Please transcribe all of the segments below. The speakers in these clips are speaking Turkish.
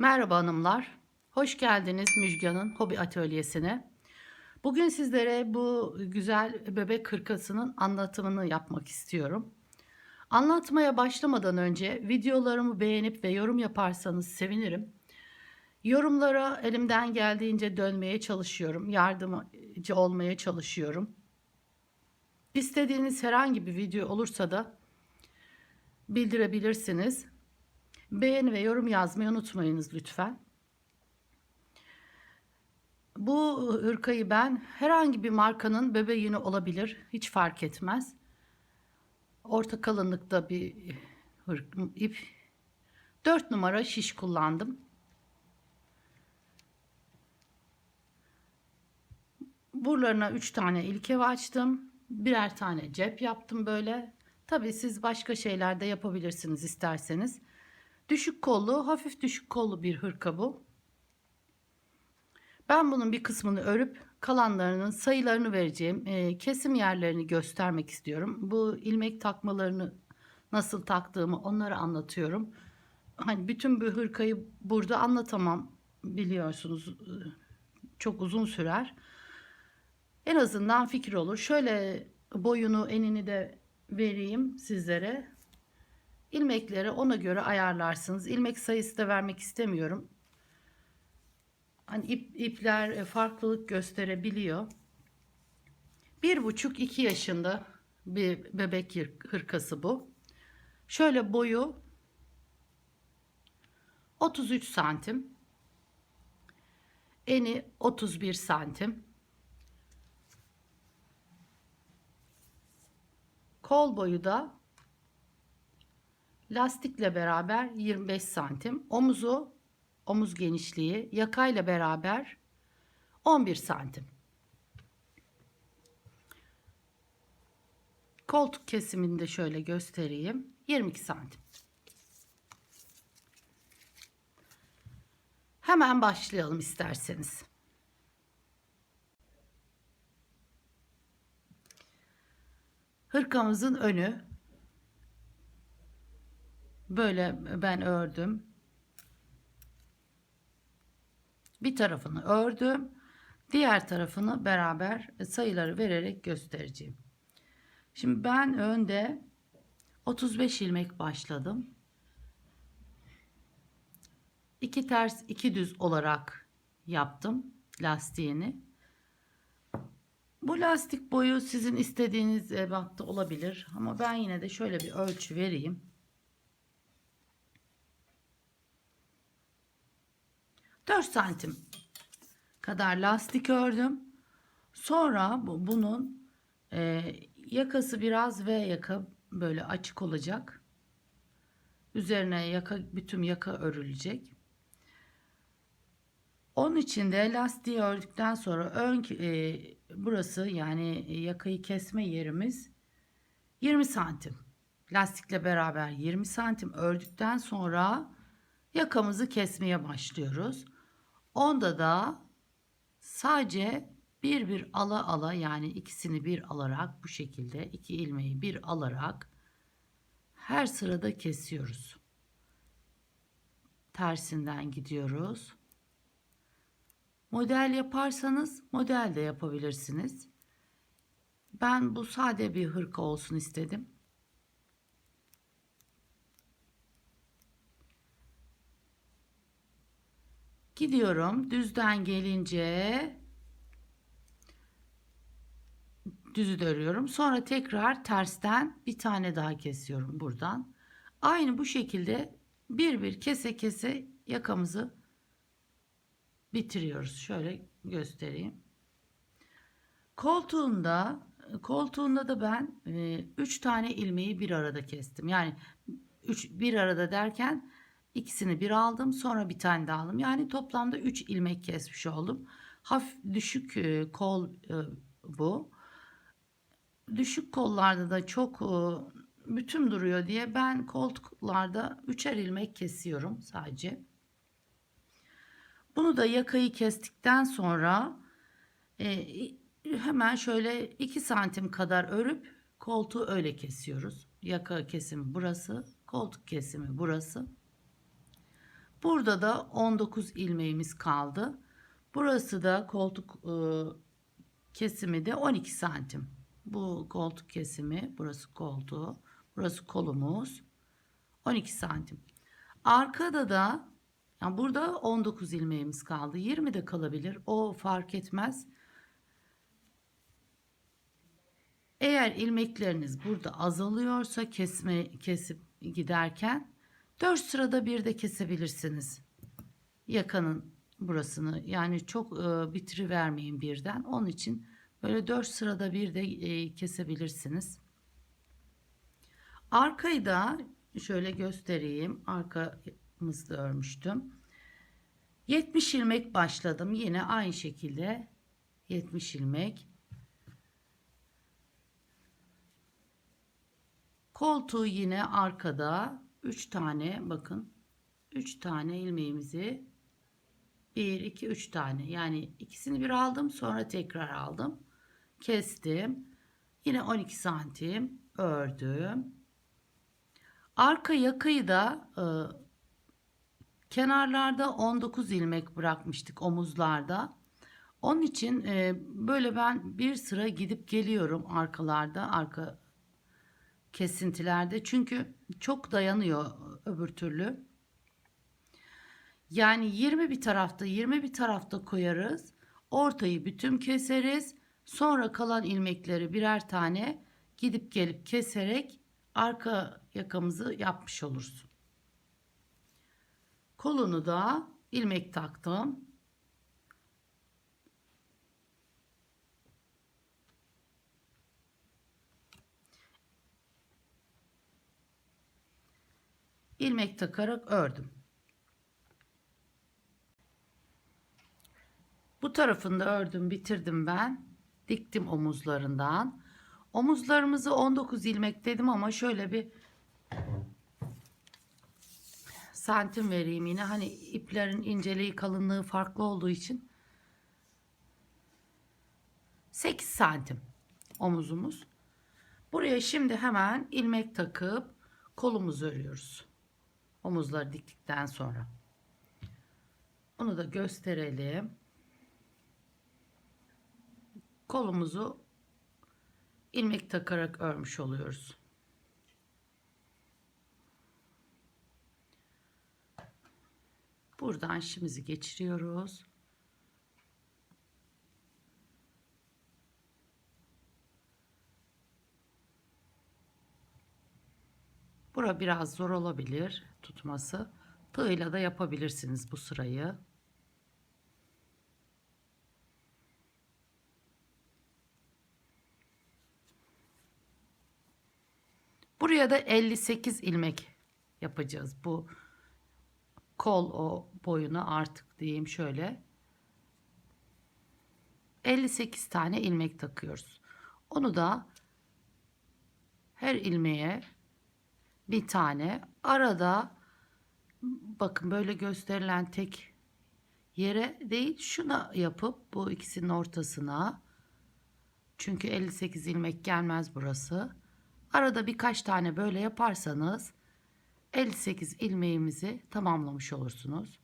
Merhaba hanımlar. Hoş geldiniz Müjgan'ın hobi atölyesine. Bugün sizlere bu güzel bebek hırkasının anlatımını yapmak istiyorum. Anlatmaya başlamadan önce videolarımı beğenip ve yorum yaparsanız sevinirim. Yorumlara elimden geldiğince dönmeye çalışıyorum. Yardımcı olmaya çalışıyorum. İstediğiniz herhangi bir video olursa da bildirebilirsiniz. Beğeni ve yorum yazmayı unutmayınız lütfen. Bu hırkayı ben herhangi bir markanın bebeğini olabilir. Hiç fark etmez. Orta kalınlıkta bir ip. 4 numara şiş kullandım. Buralarına 3 tane ilkev açtım. Birer tane cep yaptım böyle. Tabii siz başka şeyler de yapabilirsiniz isterseniz. Düşük kollu, hafif düşük kollu bir hırka bu. Ben bunun bir kısmını örüp kalanlarının sayılarını vereceğim. Kesim yerlerini göstermek istiyorum. Bu ilmek takmalarını nasıl taktığımı onları anlatıyorum. Hani bütün bu hırkayı burada anlatamam, biliyorsunuz. Çok uzun sürer. En azından fikir olur. Şöyle boyunu, enini de vereyim sizlere. İlmekleri ona göre ayarlarsınız. İlmek sayısı da vermek istemiyorum. Hani ipler farklılık gösterebiliyor. 1,5-2 yaşında bir bebek hırkası bu. Şöyle boyu 33 santim. Eni 31 santim. Kol boyu da lastikle beraber 25 santim. Omuz genişliği yakayla beraber 11 santim. Koltuk kesimini de şöyle göstereyim. 22 santim. Hemen başlayalım isterseniz. Hırkamızın önü böyle ben ördüm. Bir tarafını ördüm. Diğer tarafını beraber sayıları vererek göstereceğim. Şimdi ben önde 35 ilmek başladım. 2 ters 2 düz olarak yaptım lastiğini. Bu lastik boyu sizin istediğiniz ebatta olabilir ama ben yine de şöyle bir ölçü vereyim. 4 santim kadar lastik ördüm. Sonra bunun yakası biraz V yaka böyle açık olacak. Üzerine bütün yaka örülecek. Onun için de lastiği ördükten sonra burası yani yakayı kesme yerimiz 20 santim. Lastikle beraber 20 santim ördükten sonra yakamızı kesmeye başlıyoruz. Onda da sadece bir ala yani ikisini bir alarak bu şekilde 2 ilmeği bir alarak her sırada kesiyoruz. Tersinden gidiyoruz. Model yaparsanız model de yapabilirsiniz. Ben bu sade bir hırka olsun istedim. Gidiyorum. Düzden gelince düzü örüyorum. Sonra tekrar tersten bir tane daha kesiyorum buradan. Aynı bu şekilde bir kese kese yakamızı bitiriyoruz. Şöyle göstereyim. Koltuğunda da ben 3 tane ilmeği bir arada kestim. Yani bir arada derken ikisini bir aldım, sonra bir tane daha aldım. Yani toplamda 3 ilmek kesmiş oldum. Hafif düşük kol bu. Düşük kollarda da çok bütün duruyor diye ben koltuklarda 3'er ilmek kesiyorum sadece. Bunu da yakayı kestikten sonra hemen şöyle 2 santim kadar örüp koltuğu öyle kesiyoruz. Yaka kesimi burası, koltuk kesimi burası. Burada da 19 ilmeğimiz kaldı. Burası da koltuk kesimi de 12 santim. Bu koltuk kesimi, burası koltuğu, burası kolumuz 12 santim. Arkada da yani burada 19 ilmeğimiz kaldı. 20 de kalabilir. O fark etmez. Eğer ilmekleriniz burada azalıyorsa kesip giderken 4 sırada bir de kesebilirsiniz. Yakanın burasını yani çok bitirivermeyin birden. Onun için böyle 4 sırada bir de kesebilirsiniz. Arkayı da şöyle göstereyim. Arkamızda örmüştüm. 70 ilmek başladım. Yine aynı şekilde 70 ilmek. Koltuğu yine arkada 3 tane, bakın 3 tane ilmeğimizi 1 2 3 tane, yani ikisini bir aldım, sonra tekrar aldım, kestim, yine 12 santim ördüm. Arka yakayı da kenarlarda 19 ilmek bırakmıştık, omuzlarda. Onun için böyle ben bir sıra gidip geliyorum arkalarda, arka kesintilerde, çünkü çok dayanıyor öbür türlü. Yani 20 bir tarafta 20 bir tarafta koyarız. Ortayı bütün keseriz. Sonra kalan ilmekleri birer tane gidip gelip keserek arka yakamızı yapmış oluruz. Kolunu da ilmek taktım. İlmek takarak ördüm. Bu tarafını da ördüm, bitirdim ben. Diktim omuzlarından. Omuzlarımızı 19 ilmek dedim ama şöyle bir santim vereyim yine. Hani iplerin inceliği, kalınlığı farklı olduğu için 8 santim omuzumuz. Buraya şimdi hemen ilmek takıp kolumuzu örüyoruz. Omuzları diktikten sonra. Onu da gösterelim. Kolumuzu ilmek takarak örmüş oluyoruz. Buradan şimimizi geçiriyoruz. Bura biraz zor olabilir tutması. Tığla da yapabilirsiniz bu sırayı. Buraya da 58 ilmek yapacağız. Bu kol o boyuna artık diyeyim şöyle. 58 tane ilmek takıyoruz. Onu da her ilmeğe bir tane, arada bakın böyle gösterilen tek yere değil, şuna yapıp bu ikisinin ortasına, çünkü 58 ilmek gelmez burası. Arada birkaç tane böyle yaparsanız 58 ilmeğimizi tamamlamış olursunuz.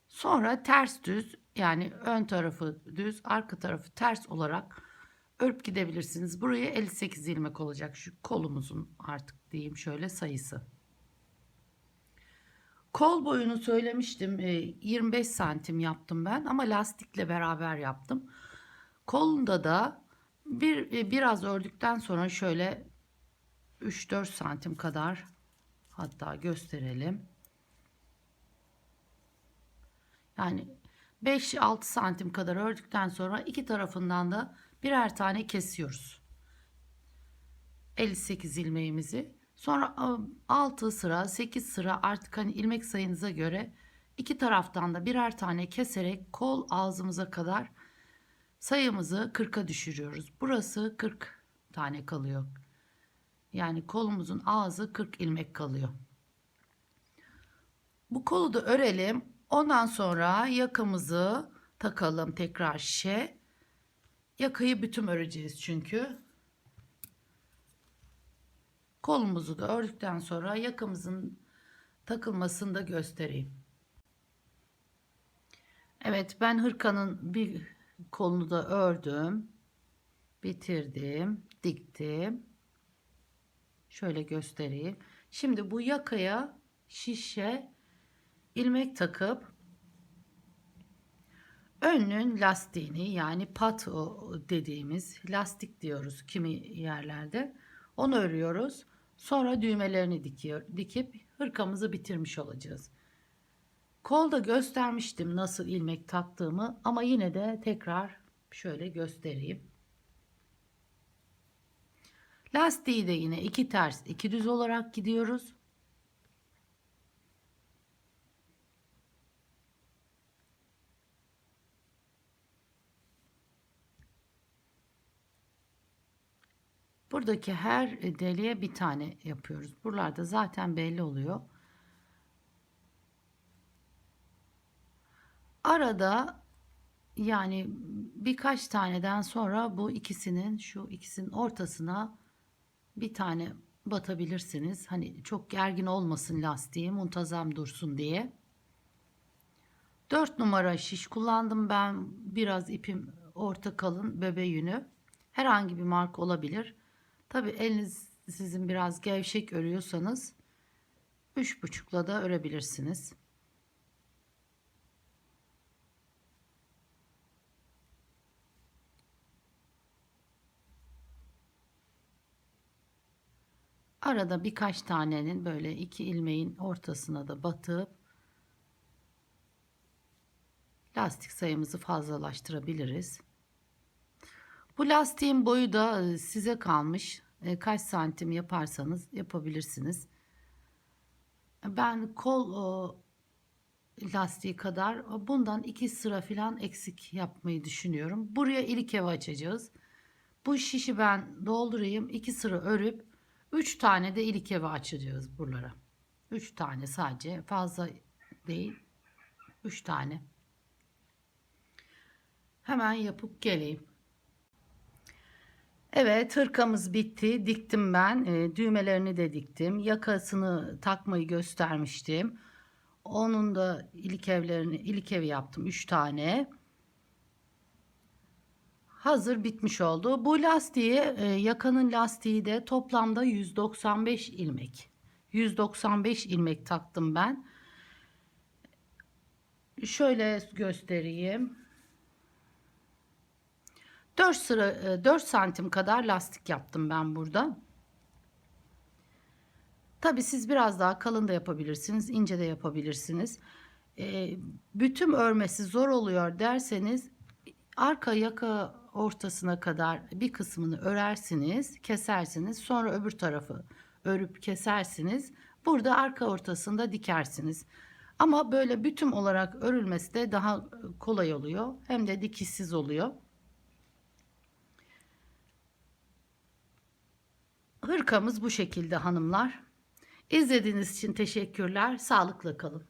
Sonra ters düz, yani ön tarafı düz, arka tarafı ters olarak örüp gidebilirsiniz. Buraya 58 ilmek olacak şu kolumuzun, artık diyeyim şöyle, sayısı. Kol boyunu söylemiştim, 25 santim yaptım ben ama lastikle beraber yaptım. Kolunda da biraz ördükten sonra şöyle 3-4 santim kadar, hatta gösterelim. Yani 5-6 santim kadar ördükten sonra iki tarafından da birer tane kesiyoruz. 58 ilmeğimizi. Sonra 6 sıra 8 sıra, artık hani ilmek sayınıza göre iki taraftan da birer tane keserek kol ağzımıza kadar sayımızı 40'a düşürüyoruz. Burası 40 tane kalıyor. Yani kolumuzun ağzı 40 ilmek kalıyor. Bu kolu da örelim. Ondan sonra yakamızı takalım tekrar şişe. Yakayı bütün öreceğiz çünkü. Kolumuzu da ördükten sonra yakamızın takılmasını da göstereyim. Evet, ben hırkanın bir kolunu da ördüm. Bitirdim, diktim. Şöyle göstereyim. Şimdi bu yakaya şişe ilmek takıp önünün lastiğini, yani pat dediğimiz lastik diyoruz kimi yerlerde, onu örüyoruz. Sonra düğmelerini dikip hırkamızı bitirmiş olacağız. Kolda göstermiştim nasıl ilmek taktığımı, ama yine de tekrar şöyle göstereyim. Lastiği de yine iki ters iki düz olarak gidiyoruz. Buradaki her deliğe bir tane yapıyoruz. Buralarda zaten belli oluyor. Arada, yani birkaç taneden sonra bu ikisinin, şu ikisinin ortasına bir tane batabilirsiniz. Hani çok gergin olmasın lastiği, muntazam dursun diye. 4 numara şiş kullandım ben. Biraz ipim orta kalın, bebe yünü. Herhangi bir marka olabilir. Tabi eliniz sizin biraz gevşek örüyorsanız 3,5'la da örebilirsiniz. Arada birkaç tanenin böyle iki ilmeğin ortasına da batıp lastik sayımızı fazlalaştırabiliriz. Bu lastiğin boyu da size kalmış. Kaç santim yaparsanız yapabilirsiniz. Ben kol lastiği kadar, bundan 2 sıra falan eksik yapmayı düşünüyorum. Buraya ilk açacağız. Bu şişi ben doldurayım. 2 sıra örüp 3 tane de ilik açacağız buralara. 3 tane sadece, fazla değil. 3 tane. Hemen yapıp geleyim. Evet, hırkamız bitti. Diktim ben. Düğmelerini de diktim. Yakasını takmayı göstermiştim. Onun da ilik evi yaptım. 3 tane. Hazır bitmiş oldu. Bu lastiği, yakanın lastiği de toplamda 195 ilmek. 195 ilmek taktım ben. Şöyle göstereyim. 4 sıra 4 santim kadar lastik yaptım ben burada. Tabi siz biraz daha kalın da yapabilirsiniz, ince de yapabilirsiniz. Bütün örmesi zor oluyor derseniz arka yaka ortasına kadar bir kısmını örersiniz, kesersiniz. Sonra öbür tarafı örüp kesersiniz. Burada arka ortasında dikersiniz. Ama böyle bütün olarak örülmesi de daha kolay oluyor. Hem de dikişsiz oluyor. Hırkamız bu şekilde hanımlar. İzlediğiniz için teşekkürler. Sağlıkla kalın.